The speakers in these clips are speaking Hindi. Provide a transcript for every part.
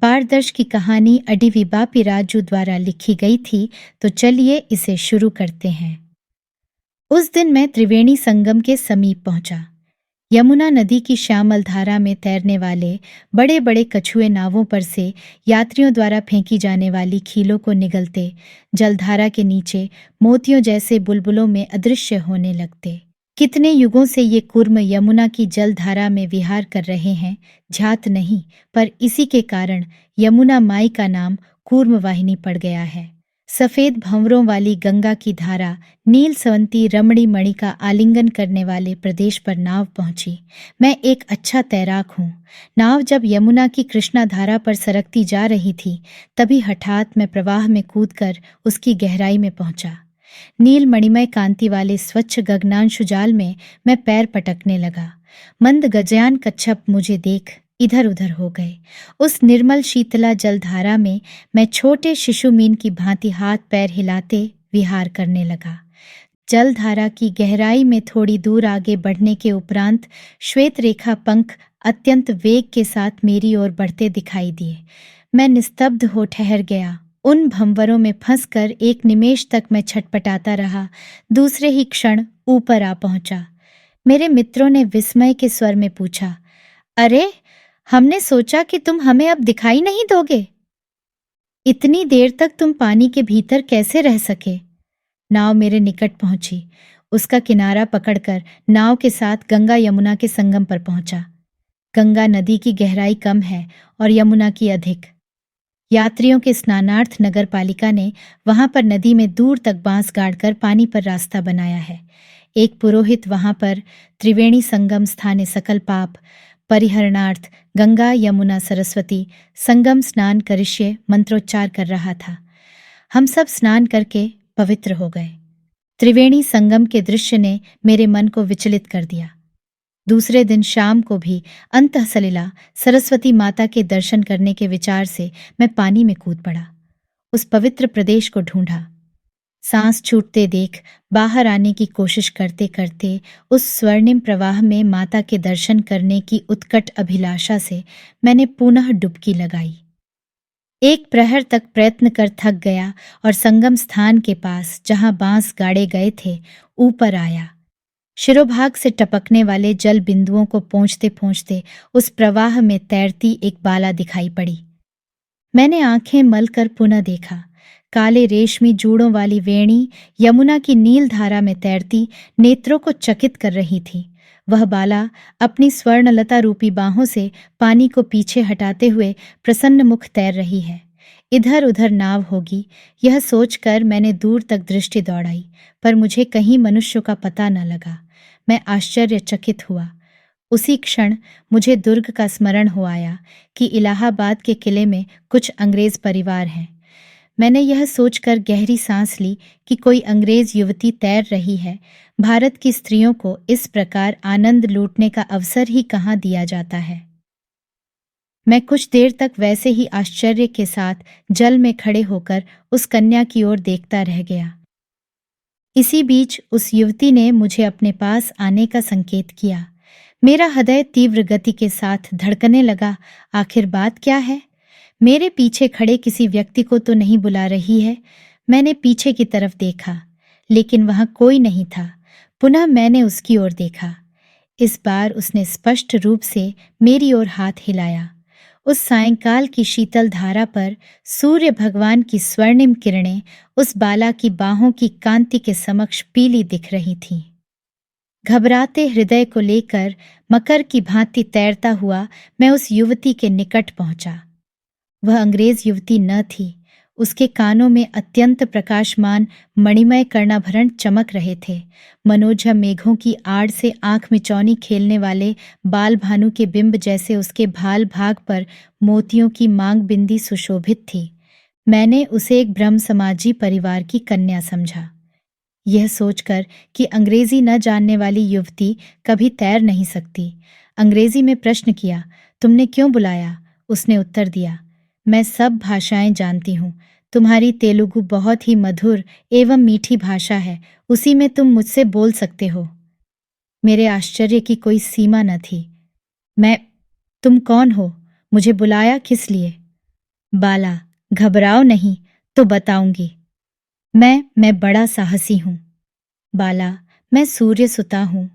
पारदर्श की कहानी अडिविबापी राजू द्वारा लिखी गई थी, तो चलिए इसे शुरू करते हैं। उस दिन मैं त्रिवेणी संगम के समीप पहुंचा। यमुना नदी की श्यामल धारा में तैरने वाले बड़े बड़े कछुए नावों पर से यात्रियों द्वारा फेंकी जाने वाली खीलों को निगलते जलधारा के नीचे मोतियों जैसे बुलबुलों में अदृश्य होने लगते। कितने युगों से ये कूर्म यमुना की जलधारा में विहार कर रहे हैं, ध्यात नहीं, पर इसी के कारण यमुना माई का नाम कूर्म वाहिनी पड़ गया है। सफेद भंवरों वाली गंगा की धारा नील सवंती रमणी मणि का आलिंगन करने वाले प्रदेश पर नाव पहुंची। मैं एक अच्छा तैराक हूँ। नाव जब यमुना की कृष्णा धारा पर सरकती जा रही थी, तभी हठात मैं प्रवाह में कूदकर उसकी गहराई में पहुंचा। नील मणिमय कांति वाले स्वच्छ गगनांशु जाल में मैं पैर पटकने लगा। मंद गजयान कच्छप मुझे देख इधर उधर हो गए। उस निर्मल शीतला जलधारा में मैं छोटे शिशु मीन की भांति हाथ पैर हिलाते विहार करने लगा। जलधारा की गहराई में थोड़ी दूर आगे बढ़ने के उपरांत श्वेत रेखा पंख अत्यंत वेग के साथ मेरी ओर बढ़ते दिखाई दिए। मैं निस्तब्ध हो ठहर गया। उन भंवरों में फंसकर एक निमेष तक मैं छटपटाता रहा। दूसरे ही क्षण ऊपर आ पहुंचा। मेरे मित्रों ने विस्मय के स्वर में पूछा, अरे, हमने सोचा कि तुम हमें अब दिखाई नहीं दोगे। इतनी देर तक तुम पानी के भीतर कैसे रह सके? नाव मेरे निकट पहुंची। उसका किनारा पकड़कर नाव के साथ गंगा यमुना के संगम पर पहुंचा। गंगा नदी की गहराई कम है और यमुना की अधिक। यात्रियों के स्नानार्थ नगर पालिका ने वहां पर नदी में दूर तक बांस गाड़कर पानी पर रास्ता बनाया है। एक पुरोहित वहां पर त्रिवेणी संगम स्थाने सकल पाप परिहरणार्थ गंगा यमुना सरस्वती संगम स्नान करिष्ये मंत्रोच्चार कर रहा था। हम सब स्नान करके पवित्र हो गए। त्रिवेणी संगम के दृश्य ने मेरे मन को विचलित कर दिया। दूसरे दिन शाम को भी अंतःसलिला सरस्वती माता के दर्शन करने के विचार से मैं पानी में कूद पड़ा। उस पवित्र प्रदेश को ढूंढा। सांस छूटते देख बाहर आने की कोशिश करते करते उस स्वर्णिम प्रवाह में माता के दर्शन करने की उत्कट अभिलाषा से मैंने पुनः डुबकी लगाई। एक प्रहर तक प्रयत्न कर थक गया और संगम स्थान के पास जहां बांस गाड़े गए थे ऊपर आया। शिरोभाग से टपकने वाले जल बिंदुओं को पोंछते पोंछते उस प्रवाह में तैरती एक बाला दिखाई पड़ी। मैंने आंखें मलकर पुनः देखा। काले रेशमी जूड़ों वाली वेणी यमुना की नील धारा में तैरती नेत्रों को चकित कर रही थी। वह बाला अपनी स्वर्णलता रूपी बाहों से पानी को पीछे हटाते हुए प्रसन्न मुख तैर रही है। इधर उधर नाव होगी, यह सोचकर मैंने दूर तक दृष्टि दौड़ाई, पर मुझे कहीं मनुष्य का पता न लगा। मैं आश्चर्यचकित हुआ। उसी क्षण मुझे दुर्ग का स्मरण हो आया कि इलाहाबाद के किले में कुछ अंग्रेज परिवार हैं। मैंने यह सोचकर गहरी सांस ली कि कोई अंग्रेज युवती तैर रही है। भारत की स्त्रियों को इस प्रकार आनंद लूटने का अवसर ही कहाँ दिया जाता है। मैं कुछ देर तक वैसे ही आश्चर्य के साथ जल में खड़े होकर उस कन्या की ओर देखता रह गया। इसी बीच उस युवती ने मुझे अपने पास आने का संकेत किया। मेरा हृदय तीव्र गति के साथ धड़कने लगा। आखिर बात क्या है? मेरे पीछे खड़े किसी व्यक्ति को तो नहीं बुला रही है। मैंने पीछे की तरफ देखा, लेकिन वहां कोई नहीं था। पुनः मैंने उसकी ओर देखा। इस बार उसने स्पष्ट रूप से मेरी ओर हाथ हिलाया। उस सायंकाल की शीतल धारा पर सूर्य भगवान की स्वर्णिम किरणें उस बाला की बाहों की कांति के समक्ष पीली दिख रही थीं। घबराते हृदय को लेकर मकर की भांति तैरता हुआ मैं उस युवती के निकट पहुंचा। वह अंग्रेज युवती न थी। उसके कानों में अत्यंत प्रकाशमान मणिमय कर्णाभरण चमक रहे थे। मनोजम मेघों की आड़ से आंख मिचौनी खेलने वाले बाल भानु के बिंब जैसे उसके भाल भाग पर मोतियों की मांग बिंदी सुशोभित थी। मैंने उसे एक ब्रह्म समाजी परिवार की कन्या समझा। यह सोचकर कि अंग्रेजी न जानने वाली युवती कभी तैर नहीं सकती, अंग्रेजी में प्रश्न किया, तुमने क्यों बुलाया? उसने उत्तर दिया, मैं सब भाषाएं जानती हूँ। तुम्हारी तेलुगु बहुत ही मधुर एवं मीठी भाषा है, उसी में तुम मुझसे बोल सकते हो। मेरे आश्चर्य की कोई सीमा न थी। तुम कौन हो? मुझे बुलाया किस लिए? बाला, घबराओ नहीं, तो बताऊंगी। मैं बड़ा साहसी हूँ। बाला, मैं सूर्य सुता हूँ।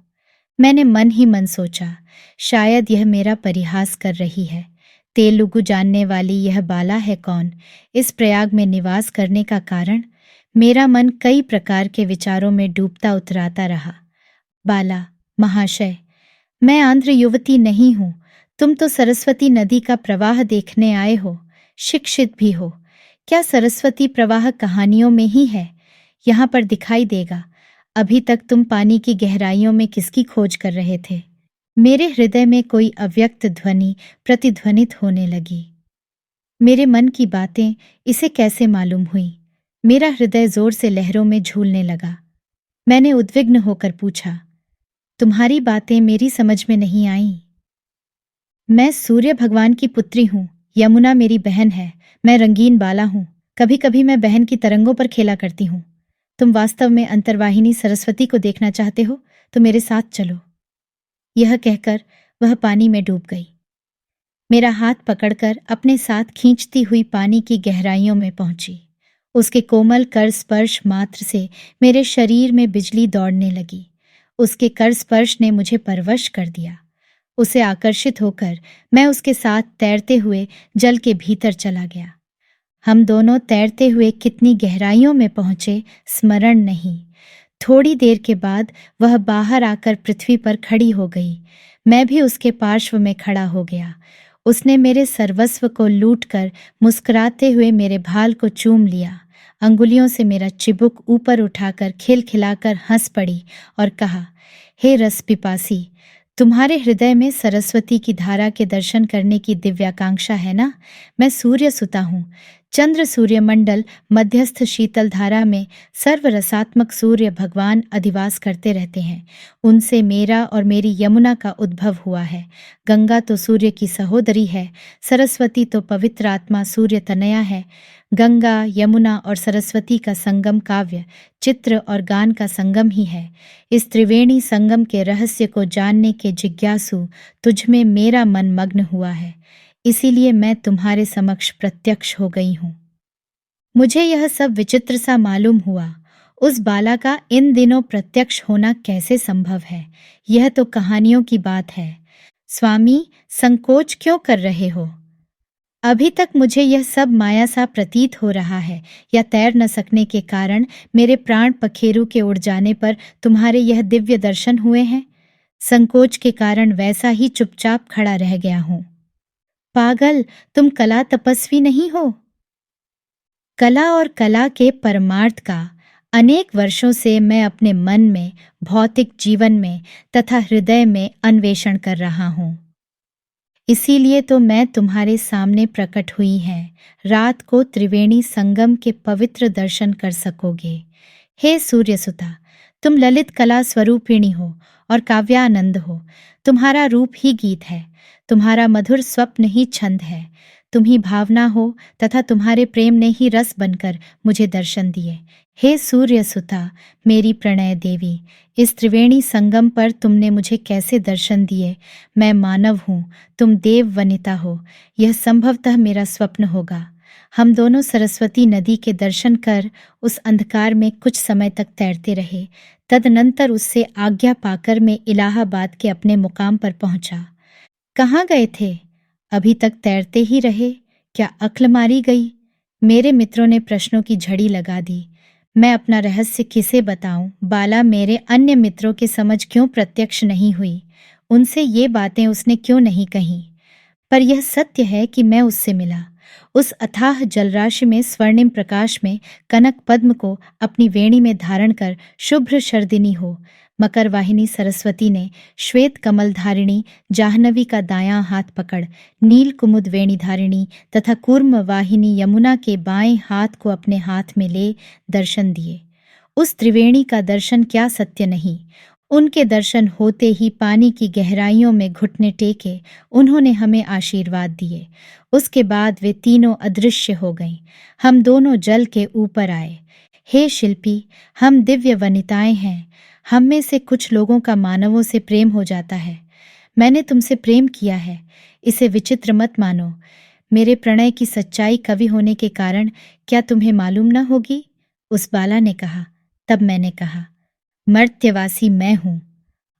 मैंने मन ही मन सोचा, शायद यह मेरा परिहास कर रही है। तेलुगु जानने वाली यह बाला है कौन? इस प्रयाग में निवास करने का कारण? मेरा मन कई प्रकार के विचारों में डूबता उतराता रहा। बाला, महाशय, मैं आंध्र युवती नहीं हूँ। तुम तो सरस्वती नदी का प्रवाह देखने आए हो, शिक्षित भी हो। क्या सरस्वती प्रवाह कहानियों में ही है? यहाँ पर दिखाई देगा। अभी तक तुम पानी की गहराइयों में किसकी खोज कर रहे थे? मेरे हृदय में कोई अव्यक्त ध्वनि प्रतिध्वनित होने लगी। मेरे मन की बातें इसे कैसे मालूम हुई? मेरा हृदय जोर से लहरों में झूलने लगा। मैंने उद्विग्न होकर पूछा, तुम्हारी बातें मेरी समझ में नहीं आईं। मैं सूर्य भगवान की पुत्री हूँ। यमुना मेरी बहन है। मैं रंगीन बाला हूँ। कभी कभी मैं बहन की तरंगों पर खेला करती हूँ। तुम वास्तव में अंतर्वाहिनी सरस्वती को देखना चाहते हो तो मेरे साथ चलो। यह कहकर वह पानी में डूब गई। मेरा हाथ पकड़कर अपने साथ खींचती हुई पानी की गहराइयों में पहुंची। उसके कोमल कर स्पर्श मात्र से मेरे शरीर में बिजली दौड़ने लगी। उसके कर स्पर्श ने मुझे परवश कर दिया। उसे आकर्षित होकर मैं उसके साथ तैरते हुए जल के भीतर चला गया। हम दोनों तैरते हुए कितनी गहराइयों में पहुंचे स्मरण नहीं। थोड़ी देर के बाद वह बाहर आकर पृथ्वी पर खड़ी हो गई। मैं भी उसके पार्श्व में खड़ा हो गया। उसने मेरे सर्वस्व को लूटकर मुस्कुराते हुए मेरे भाल को चूम लिया। अंगुलियों से मेरा चिबुक ऊपर उठाकर खिलखिलाकर हंस पड़ी और कहा, हे रस पिपासी, तुम्हारे हृदय में सरस्वती की धारा के दर्शन करने की दिव्याकांक्षा है ना? मैं सूर्य सुता हूँ। चंद्र सूर्यमंडल मध्यस्थ शीतल धारा में सर्वरसात्मक सूर्य भगवान अधिवास करते रहते हैं। उनसे मेरा और मेरी यमुना का उद्भव हुआ है। गंगा तो सूर्य की सहोदरी है। सरस्वती तो पवित्र आत्मा सूर्य तनया है। गंगा, यमुना और सरस्वती का संगम काव्य, चित्र और गान का संगम ही है। इस त्रिवेणी संगम के रहस्य को जानने के जिज्ञासु तुझमें मेरा मन मग्न हुआ है। इसीलिए मैं तुम्हारे समक्ष प्रत्यक्ष हो गई हूँ। मुझे यह सब विचित्र सा मालूम हुआ। उस बाला का इन दिनों प्रत्यक्ष होना कैसे संभव है? यह तो कहानियों की बात है। स्वामी, संकोच क्यों कर रहे हो? अभी तक मुझे यह सब माया सा प्रतीत हो रहा है, या तैर न सकने के कारण मेरे प्राण पखेरु के उड़ जाने पर तुम्हारे यह दिव्य दर्शन हुए हैं। संकोच के कारण वैसा ही चुपचाप खड़ा रह गया हूँ। पागल, तुम कला तपस्वी नहीं हो? कला और कला के परमार्थ का अनेक वर्षों से मैं अपने मन में, भौतिक जीवन में तथा हृदय में अन्वेषण कर रहा हूँ। इसीलिए तो मैं तुम्हारे सामने प्रकट हुई है। रात को त्रिवेणी संगम के पवित्र दर्शन कर सकोगे। हे सूर्यसुता, तुम ललित कला स्वरूपिणी हो और काव्यानंद हो। तुम्हारा रूप ही गीत है। तुम्हारा मधुर स्वप्न ही छंद है। तुम ही भावना हो तथा तुम्हारे प्रेम ने ही रस बनकर मुझे दर्शन दिए। हे सूर्यसुता, मेरी प्रणय देवी, इस त्रिवेणी संगम पर तुमने मुझे कैसे दर्शन दिए? मैं मानव हूँ, तुम देव वनिता हो। यह संभवतः मेरा स्वप्न होगा। हम दोनों सरस्वती नदी के दर्शन कर उस अंधकार में कुछ समय तक तैरते रहे। तदनंतर उससे आज्ञा पाकर मैं इलाहाबाद के अपने मुकाम पर पहुंचा। कहाँ गए थे? अभी तक तैरते ही रहे? क्या अक्ल मारी गई? मेरे मित्रों ने प्रश्नों की झड़ी लगा दी। मैं अपना रहस्य किसे बताऊं? बाला मेरे अन्य मित्रों के समझ क्यों प्रत्यक्ष नहीं हुई? उनसे ये बातें उसने क्यों नहीं कहीं? पर यह सत्य है कि मैं उससे मिला। उस अथाह जलराशि में स्वर्णिम प्रकाश में कनक पद्म को अपनी वेणी में धारण कर शुभ्र शर्दिनी हो मकर वाहिनी सरस्वती ने श्वेत कमल धारिणी जाह्नवी का दायां हाथ पकड़ नील कुमुद वेणी धारिणी तथा कूर्म वाहिनी यमुना के बाएं हाथ को अपने हाथ में ले दर्शन दिए। उस त्रिवेणी का दर्शन क्या सत्य नहीं? उनके दर्शन होते ही पानी की गहराइयों में घुटने टेके उन्होंने हमें आशीर्वाद दिए। उसके बाद वे तीनों अदृश्य हो गईं। हम दोनों जल के ऊपर आए। हे शिल्पी, हम दिव्य वनिताएं हैं। हम में से कुछ लोगों का मानवों से प्रेम हो जाता है। मैंने तुमसे प्रेम किया है, इसे विचित्र मत मानो। मेरे प्रणय की सच्चाई कवि होने के कारण क्या तुम्हें मालूम न होगी? उस बाला ने कहा। तब मैंने कहा, मर्त्यवासी मैं हूँ,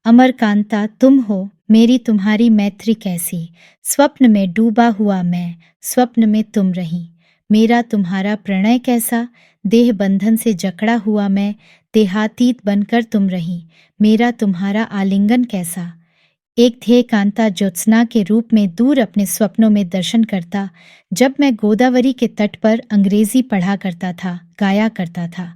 अमरकांता तुम हो, मेरी तुम्हारी मैत्री कैसी, स्वप्न में डूबा हुआ मैं, स्वप्न में तुम रही, मेरा तुम्हारा प्रणय कैसा, देह बंधन से जकड़ा हुआ मैं, देहातीत बनकर तुम रही, मेरा तुम्हारा आलिंगन कैसा। एक ध्येय कांता ज्योत्सना के रूप में दूर अपने स्वप्नों में दर्शन करता, जब मैं गोदावरी के तट पर अंग्रेजी पढ़ा करता था, गाया करता था।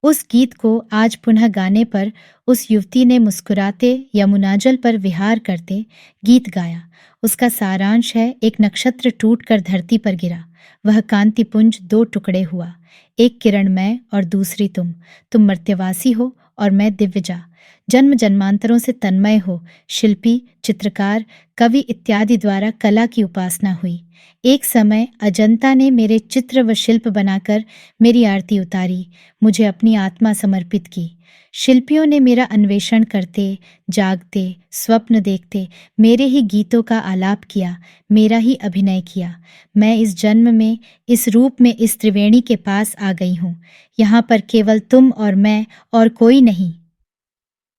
उस गीत को आज पुनः गाने पर उस युवती ने मुस्कुराते यमुनाजल पर विहार करते गीत गाया। उसका सारांश है, एक नक्षत्र टूटकर धरती पर गिरा, वह कांतिपुंज दो टुकड़े हुआ, एक किरण मैं और दूसरी तुम मर्त्यवासी हो और मैं दिव्यजा, जन्म जन्मांतरों से तन्मय हो, शिल्पी, चित्रकार, कवि इत्यादि द्वारा कला की उपासना हुई। एक समय अजंता ने मेरे चित्र व शिल्प बनाकर मेरी आरती उतारी, मुझे अपनी आत्मा समर्पित की। शिल्पियों ने मेरा अन्वेषण करते, जागते, स्वप्न देखते मेरे ही गीतों का आलाप किया, मेरा ही अभिनय किया। मैं इस जन्म में, इस रूप में इस त्रिवेणी के पास आ गई हूँ। यहाँ पर केवल तुम और मैं और कोई नहीं।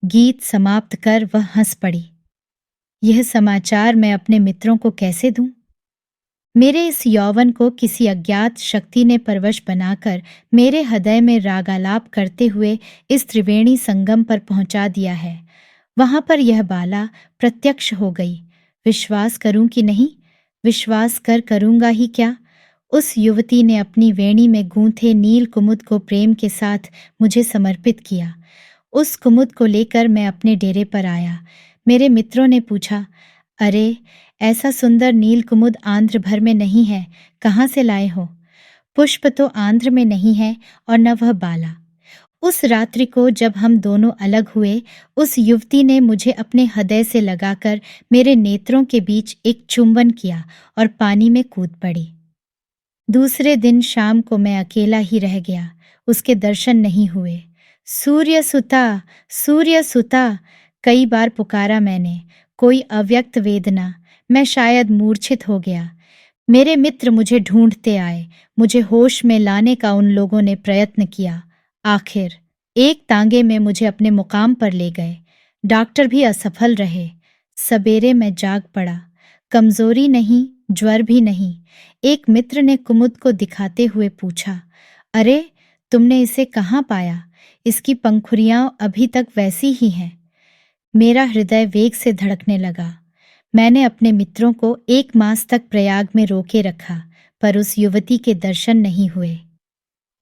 गीत समाप्त कर वह हंस पड़ी। यह समाचार मैं अपने मित्रों को कैसे दूं? मेरे इस यौवन को किसी अज्ञात शक्ति ने परवश बनाकर मेरे हृदय में रागालाप करते हुए इस त्रिवेणी संगम पर पहुंचा दिया है। वहां पर यह बाला प्रत्यक्ष हो गई। विश्वास करूं कि नहीं? विश्वास कर करूंगा ही क्या? उस युवती ने अपनी वेणी में गूंथे नील कुमुद को प्रेम के साथ मुझे समर्पित किया। उस कुमुद को लेकर मैं अपने डेरे पर आया। मेरे मित्रों ने पूछा, अरे, ऐसा सुंदर नील कुमुद आंध्र भर में नहीं है, कहाँ से लाए हो? पुष्प तो आंध्र में नहीं है और न वह बाला। उस रात्रि को जब हम दोनों अलग हुए, उस युवती ने मुझे अपने हृदय से लगाकर मेरे नेत्रों के बीच एक चुंबन किया और पानी में कूद पड़ी। दूसरे दिन शाम को मैं अकेला ही रह गया, उसके दर्शन नहीं हुए। सूर्य सुता, सूर्य सुता, कई बार पुकारा मैंने, कोई अव्यक्त वेदना, मैं शायद मूर्छित हो गया। मेरे मित्र मुझे ढूंढते आए, मुझे होश में लाने का उन लोगों ने प्रयत्न किया। आखिर एक तांगे में मुझे अपने मुकाम पर ले गए। डॉक्टर भी असफल रहे। सवेरे मैं जाग पड़ा, कमजोरी नहीं, ज्वर भी नहीं। एक मित्र ने कुमुद को दिखाते हुए पूछा, अरे, तुमने इसे कहाँ पाया? इसकी पंखुड़ियां अभी तक वैसी ही हैं। मेरा हृदय वेग से धड़कने लगा। मैंने अपने मित्रों को 1 मास तक प्रयाग में रोके रखा, पर उस युवती के दर्शन नहीं हुए।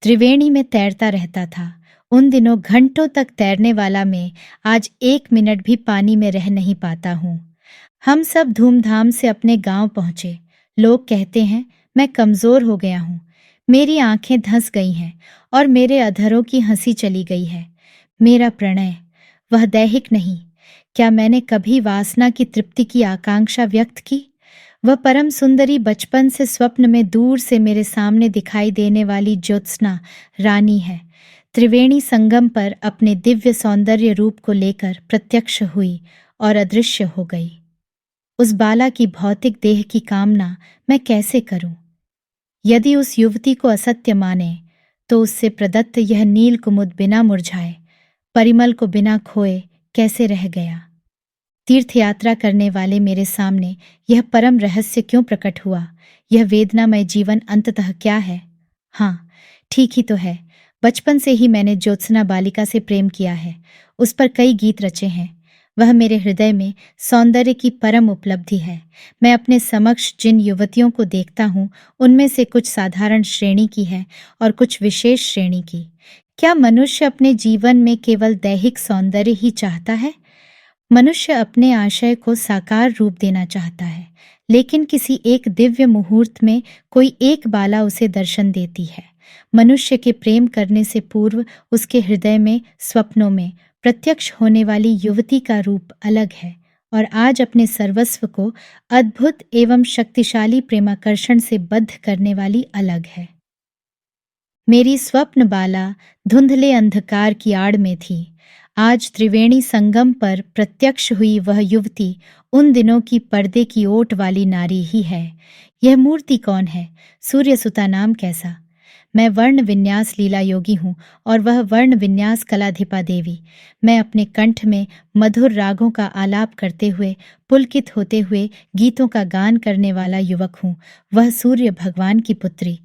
त्रिवेणी में तैरता रहता था। उन दिनों घंटों तक तैरने वाला मैं आज 1 मिनट भी पानी में रह नहीं पाता हूँ। हम सब धूमधाम से अपने गांव पहुंचे। लोग कहते हैं मैं कमजोर हो गया हूँ, मेरी आंखें धंस गई हैं और मेरे अधरों की हंसी चली गई है। मेरा प्रणय, वह दैहिक नहीं। क्या मैंने कभी वासना की तृप्ति की आकांक्षा व्यक्त की? वह परम सुंदरी बचपन से स्वप्न में दूर से मेरे सामने दिखाई देने वाली ज्योत्सना रानी है। त्रिवेणी संगम पर अपने दिव्य सौंदर्य रूप को लेकर प्रत्यक्ष हुई और अदृश्य हो गई। उस बाला की भौतिक देह की कामना मैं कैसे करूं? यदि उस युवती को असत्य माने, तो उससे प्रदत्त यह नील कुमुद बिना मुरझाए, परिमल को बिना खोए कैसे रह गया? तीर्थ यात्रा करने वाले मेरे सामने यह परम रहस्य क्यों प्रकट हुआ? यह वेदनामय जीवन अंततः क्या है? हाँ, ठीक ही तो है। बचपन से ही मैंने ज्योत्सना बालिका से प्रेम किया है। उस पर कई गीत रचे हैं। वह मेरे हृदय में सौंदर्य की परम उपलब्धि है। मैं अपने समक्ष जिन युवतियों को देखता हूँ, उनमें से कुछ साधारण श्रेणी की है और कुछ विशेष श्रेणी की। क्या मनुष्य अपने जीवन में केवल दैहिक सौंदर्य ही चाहता है? मनुष्य अपने आशय को साकार रूप देना चाहता है, लेकिन किसी एक दिव्य मुहूर्त में कोई एक बाला उसे दर्शन देती है। मनुष्य के प्रेम करने से पूर्व उसके हृदय में, स्वप्नों में प्रत्यक्ष होने वाली युवती का रूप अलग है और आज अपने सर्वस्व को अद्भुत एवं शक्तिशाली प्रेमाकर्षण से बद्ध करने वाली अलग है। मेरी स्वप्न बाला धुंधले अंधकार की आड़ में थी। आज त्रिवेणी संगम पर प्रत्यक्ष हुई वह युवती उन दिनों की पर्दे की ओट वाली नारी ही है। यह मूर्ति कौन है? सूर्यसुता नाम कैसा? मैं वर्ण विन्यास लीला योगी हूँ और वह वर्ण विन्यास कलाधिपा देवी। मैं अपने कंठ में मधुर रागों का आलाप करते हुए, पुलकित होते हुए गीतों का गान करने वाला युवक हूँ। वह सूर्य भगवान की पुत्री।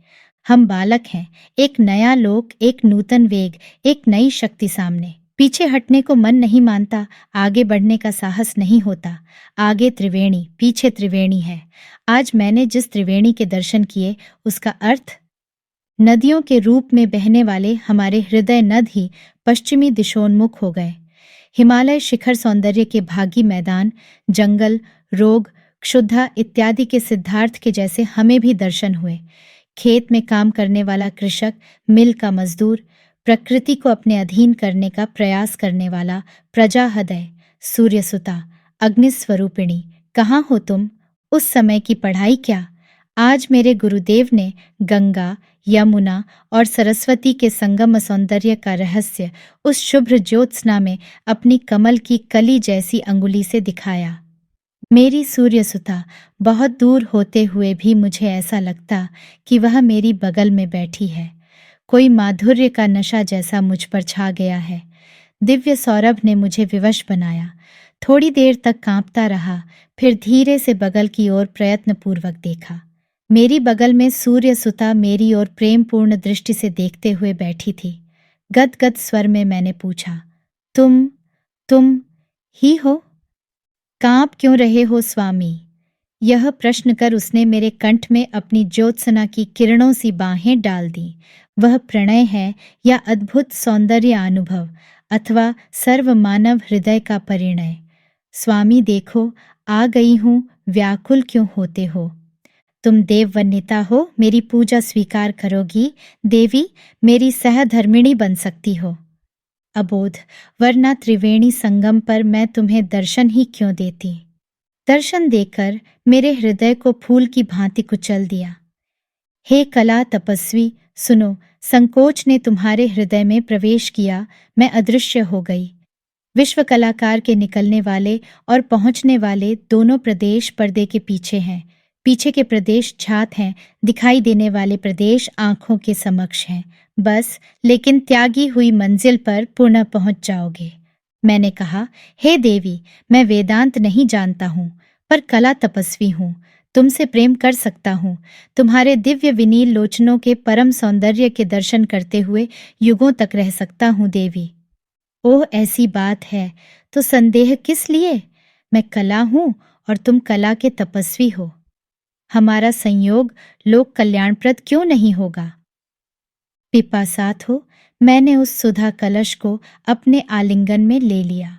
हम बालक हैं। एक नया लोक, एक नूतन वेग, एक नई शक्ति सामने। पीछे हटने को मन नहीं मानता, आगे बढ़ने का साहस नहीं होता। आगे त्रिवेणी, पीछे त्रिवेणी है। आज मैंने जिस त्रिवेणी के दर्शन किए, उसका अर्थ नदियों के रूप में बहने वाले हमारे हृदय नद ही पश्चिमी दिशोन्मुख हो गए। हिमालय शिखर सौंदर्य के भागी मैदान, जंगल, रोग, क्षुधा इत्यादि के सिद्धार्थ के जैसे हमें भी दर्शन हुए। खेत में काम करने वाला कृषक, मिल का मजदूर, प्रकृति को अपने अधीन करने का प्रयास करने वाला प्रजा हृदय, सूर्यसुता, अग्निस्वरूपिणी, कहाँ हो तुम? उस समय की पढ़ाई क्या? आज मेरे गुरुदेव ने गंगा, यमुना और सरस्वती के संगम सौंदर्य का रहस्य उस शुभ्र ज्योत्सना में अपनी कमल की कली जैसी अंगुली से दिखाया। मेरी सूर्यसुता, बहुत दूर होते हुए भी मुझे ऐसा लगता कि वह मेरी बगल में बैठी है। कोई माधुर्य का नशा जैसा मुझ पर छा गया है। दिव्य सौरभ ने मुझे विवश बनाया। थोड़ी देर तक कांपता रहा, फिर धीरे से बगल की ओर प्रयत्नपूर्वक देखा। मेरी बगल में सूर्यसुता मेरी ओर प्रेमपूर्ण दृष्टि से देखते हुए बैठी थी। गदगद स्वर में मैंने पूछा, तुम ही हो? कांप क्यों रहे हो स्वामी? यह प्रश्न कर उसने मेरे कंठ में अपनी ज्योत्सना की किरणों सी बाहें डाल दी। वह प्रणय है या अद्भुत सौंदर्य अनुभव अथवा सर्वमानव हृदय का परिणय? स्वामी देखो, आ गई हूँ, व्याकुल क्यों होते हो? तुम देववन्यता हो, मेरी पूजा स्वीकार करोगी? देवी, मेरी सहधर्मिणी बन सकती हो। अबोध, वरना त्रिवेणी संगम पर मैं तुम्हें दर्शन ही क्यों देती? दर्शन देकर मेरे हृदय को फूल की भांति कुचल दिया। हे कला तपस्वी, सुनो, संकोच ने तुम्हारे हृदय में प्रवेश किया, मैं अदृश्य हो गई। विश्व कलाकार के निकलने वाले और पहुंचने वाले दोनों प्रदेश पर्दे के पीछे हैं। पीछे के प्रदेश छात हैं, दिखाई देने वाले प्रदेश आंखों के समक्ष हैं। बस, लेकिन त्यागी हुई मंजिल पर पुनः पहुंच जाओगे। मैंने कहा, हे देवी, मैं वेदांत नहीं जानता हूँ, पर कला तपस्वी हूँ। तुमसे प्रेम कर सकता हूँ। तुम्हारे दिव्य विनील लोचनों के परम सौंदर्य के दर्शन करते हुए युगों तक रह सकता हूँ देवी। ओह, ऐसी बात है तो संदेह किस लिए? मैं कला हूँ और तुम कला के तपस्वी हो। हमारा संयोग लोक कल्याणप्रद क्यों नहीं होगा? पिपासात हो, मैंने उस सुधा कलश को अपने आलिंगन में ले लिया।